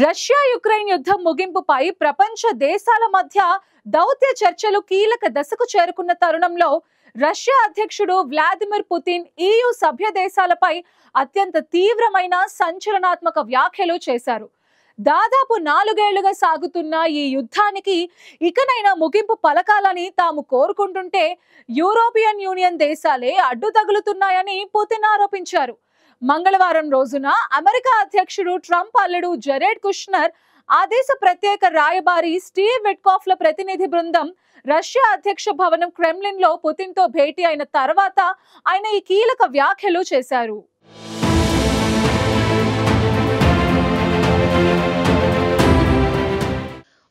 Russia Ukraine యుద్ధం ముగింపుపై ప్రపంచ దేశాల మధ్య దౌత్య చర్చలు కీలక దశకు చేరుకున్న తరుణంలో రష్యా అధ్యక్షుడు వ్లాదిమిర్ పుతిన్ EU సభ్య దేశాలపై అత్యంత తీవ్రమైన సంచలనాత్మక వ్యాఖ్యలు చేశారు. దాదాపు 4 ఏళ్లుగా సాగుతున్న ఈ యుద్ధానికి ఇకనైనా ముగింపు పలకాలని తాము కోరుకుంటుంటే యూరోపియన్ యూనియన్ దేశాలే అడ్డు తగులుతున్నాయని పుతిన్ ఆరోపించారు. మంగళవారం రోజున అమెరికా అధ్యక్షుడు ట్రంప్ అల్లుడు జెరెడ్ కుష్నర్, ఆ దేశ ప్రత్యేక రాయబారి స్టీవ్ విట్కాఫ్ల ప్రతినిధి బృందం రష్యా అధ్యక్ష భవనం క్రెమ్లిన్ లో పుతిన్ తో భేటీ అయిన తర్వాత ఆయన ఈ కీలక వ్యాఖ్యలు చేశారు.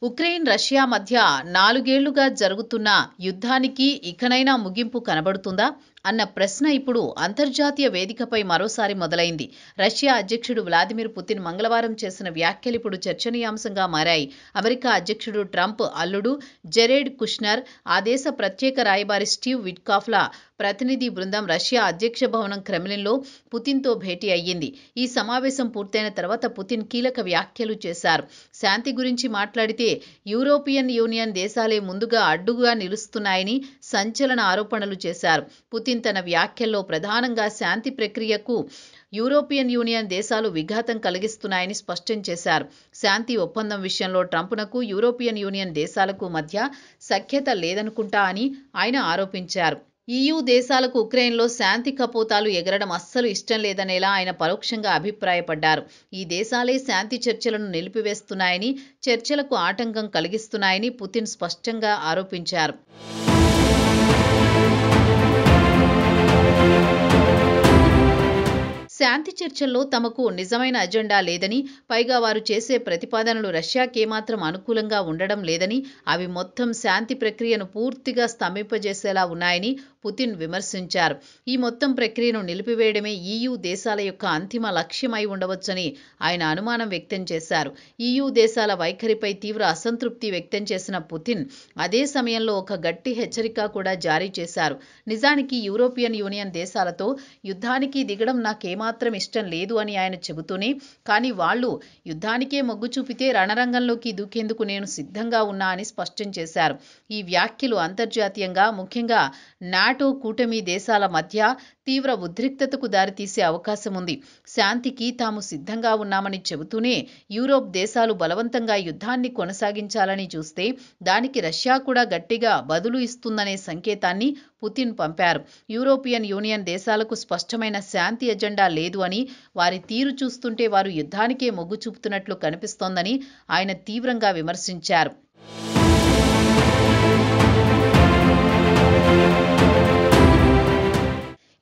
ఉక్రెయిన్ రష్యా మధ్య 4 ఏళ్లుగా జరుగుతున్న యుద్ధానికి ఇకనైనా ముగింపు కనబడుతుందా అన్న ప్రశ్న ఇప్పుడు అంతర్జాతీయ వేదికపై మరోసారి మొదలైంది. రష్యా అధ్యక్షుడు వ్లాదిమిర్ పుతిన్ మంగళవారం చేసిన వ్యాఖ్యలు ఇప్పుడు చర్చనీయాంశంగా మారాయి. అమెరికా అధ్యక్షుడు ట్రంప్ అల్లుడు జెరెడ్ కుష్నర్, ఆ దేశ ప్రత్యేక రాయబారి స్టీవ్ విట్కాఫ్ల ప్రతినిధి బృందం రష్యా అధ్యక్ష భవనం క్రెమ్లిన్లో పుతిన్తో భేటీ అయ్యింది. ఈ సమావేశం పూర్తయిన తర్వాత పుతిన్ కీలక వ్యాఖ్యలు చేశారు. శాంతి గురించి మాట్లాడితే యూరోపియన్ యూనియన్ దేశాలే ముందుగా అడ్డుగా నిలుస్తున్నాయని సంచలన ఆరోపణలు చేశారు. పుతిన్ తన వ్యాఖ్యల్లో ప్రధానంగా శాంతి ప్రక్రియకు యూరోపియన్ యూనియన్ దేశాలు విఘాతం కలిగిస్తున్నాయని స్పష్టం చేశారు. శాంతి ఒప్పందం విషయంలో ట్రంప్నకు యూరోపియన్ యూనియన్ దేశాలకు మధ్య సఖ్యత లేదనుకుంటా అని ఆయన ఆరోపించారు. EU దేశాలకు ఉక్రెయిన్లో శాంతి కపోతాలు ఎగరడం అస్సలు ఇష్టం లేదనేలా ఆయన పరోక్షంగా అభిప్రాయపడ్డారు. ఈ దేశాలే శాంతి చర్చలను నిలిపివేస్తున్నాయని, చర్చలకు ఆటంకం కలిగిస్తున్నాయని పుతిన్ స్పష్టంగా ఆరోపించారు. శాంతి చర్చల్లో తమకు నిజమైన అజెండా లేదని, పైగా వారు చేసే ప్రతిపాదనలు రష్యాకేమాత్రం అనుకూలంగా ఉండడం లేదని, అవి మొత్తం శాంతి ప్రక్రియను పూర్తిగా స్తంభింపజేసేలా ఉన్నాయని పుతిన్ విమర్శించారు. ఈ మొత్తం ప్రక్రియను నిలిపివేయడమే EU దేశాల యొక్క అంతిమ లక్ష్యమై ఉండవచ్చని ఆయన అనుమానం వ్యక్తం చేశారు. EU దేశాల వైఖరిపై తీవ్ర అసంతృప్తి వ్యక్తం చేసిన పుతిన్ అదే సమయంలో ఒక గట్టి హెచ్చరిక కూడా జారీ చేశారు. నిజానికి యూరోపియన్ యూనియన్ దేశాలతో యుద్ధానికి దిగడం నాకేమాత్రం ఇష్టం లేదు అని ఆయన చెబుతూనే, కానీ వాళ్ళు యుద్ధానికే మొగ్గు చూపితే రణరంగంలోకి దూకేందుకు నేను సిద్ధంగా ఉన్నా అని స్పష్టం చేశారు. ఈ వ్యాఖ్యలు అంతర్జాతీయంగా, ముఖ్యంగా నాటో కూటమి దేశాల మధ్య తీవ్ర ఉద్రిక్తతకు దారితీసే అవకాశం ఉంది. శాంతికి తాము సిద్ధంగా ఉన్నామని చెబుతూనే యూరోప్ దేశాలు బలవంతంగా యుద్ధాన్ని కొనసాగించాలని చూస్తే దానికి రష్యా కూడా గట్టిగా బదులు ఇస్తుందనే సంకేతాన్ని పుతిన్ పంపారు. యూరోపియన్ యూనియన్ దేశాలకు స్పష్టమైన శాంతి ఎజెండా లేదు అని, వారి తీరు చూస్తుంటే వారు యుద్ధానికే మొగ్గు చూపుతున్నట్లు కనిపిస్తోందని ఆయన తీవ్రంగా విమర్శించారు.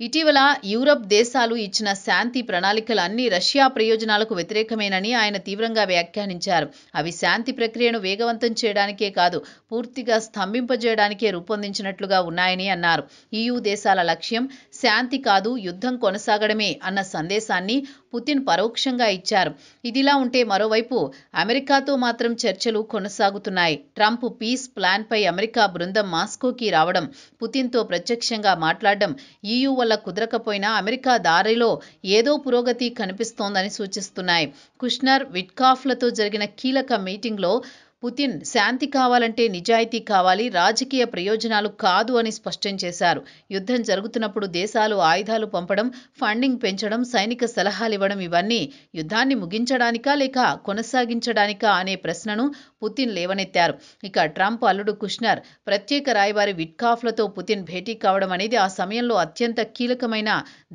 ఇటీవల యూరప్ దేశాలు ఇచ్చిన శాంతి ప్రణాళికలు అన్ని రష్యా ప్రయోజనాలకు వ్యతిరేకమేనని ఆయన తీవ్రంగా వ్యాఖ్యానించారు. అవి శాంతి ప్రక్రియను వేగవంతం చేయడానికే కాదు, పూర్తిగా స్తంభింపజేయడానికే రూపొందించినట్లుగా ఉన్నాయని అన్నారు. EU దేశాల లక్ష్యం శాంతి కాదు, యుద్ధం కొనసాగడమే అన్న సందేశాన్ని పుతిన్ పరోక్షంగా ఇచ్చారు. ఇదిలా ఉంటే మరోవైపు అమెరికాతో మాత్రం చర్చలు కొనసాగుతున్నాయి. ట్రంప్ పీస్ ప్లాన్పై అమెరికా బృందం మాస్కోకి రావడం, పుతిన్తో ప్రత్యక్షంగా మాట్లాడడం EU వల్ల కుదరకపోయినా అమెరికా దారిలో ఏదో పురోగతి కనిపిస్తోందని సూచిస్తున్నాయి. కుష్నర్, విట్కాఫ్లతో జరిగిన కీలక మీటింగ్లో పుతిన్ శాంతి కావాలంటే నిజాయితీ కావాలి, రాజకీయ ప్రయోజనాలు కాదు అని స్పష్టం చేశారు. యుద్ధం జరుగుతున్నప్పుడు దేశాలు ఆయుధాలు పంపడం, ఫండింగ్ పెంచడం, సైనిక సలహాలివ్వడం ఇవన్నీ యుద్ధాన్ని ముగించడానికా లేక కొనసాగించడానికా అనే ప్రశ్నను పుతిన్ లేవనెత్తారు. ఇక ట్రంప్ అల్లుడు కుష్నర్, ప్రత్యేక రాయబారి విట్కాఫ్లతో పుతిన్ భేటీ కావడం అనేది ఆ సమయంలో అత్యంత కీలకమైన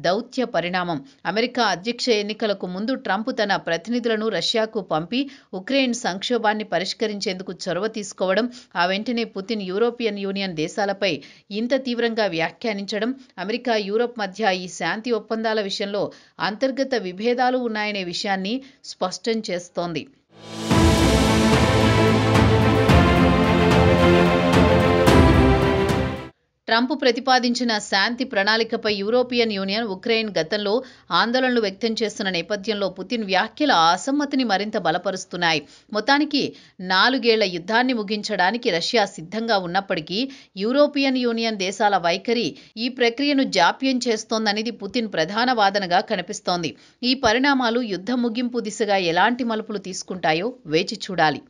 దౌత్య పరిణామం. అమెరికా అధ్యక్ష ఎన్నికలకు ముందు ట్రంప్ తన ప్రతినిధులను రష్యాకు పంపి ఉక్రెయిన్ సంక్షోభాన్ని పరిష్కరించేందుకు చొరవ తీసుకోవడం, ఆ వెంటనే పుతిన్ యూరోపియన్ యూనియన్ దేశాలపై ఇంత తీవ్రంగా వ్యాఖ్యానించడం అమెరికా, యూరప్ మధ్య ఈ శాంతి ఒప్పందాల విషయంలో అంతర్గత విభేదాలు ఉన్నాయనే విషయాన్ని స్పష్టం చేస్తోంది. ట్రంప్ ప్రతిపాదించిన శాంతి ప్రణాళికపై యూరోపియన్ యూనియన్, ఉక్రెయిన్ గతంలో ఆందోళనలు వ్యక్తం చేస్తున్న నేపథ్యంలో పుతిన్ వ్యాఖ్యల అసమ్మతిని మరింత బలపరుస్తున్నాయి. మొత్తానికి 4 ఏళ్ల యుద్ధాన్ని ముగించడానికి రష్యా సిద్ధంగా ఉన్నప్పటికీ యూరోపియన్ యూనియన్ దేశాల వైఖరి ఈ ప్రక్రియను జాప్యం చేస్తోందనేది పుతిన్ ప్రధాన వాదనగా కనిపిస్తోంది. ఈ పరిణామాలు యుద్ధ ముగింపు దిశగా ఎలాంటి మలుపులు తీసుకుంటాయో వేచి చూడాలి.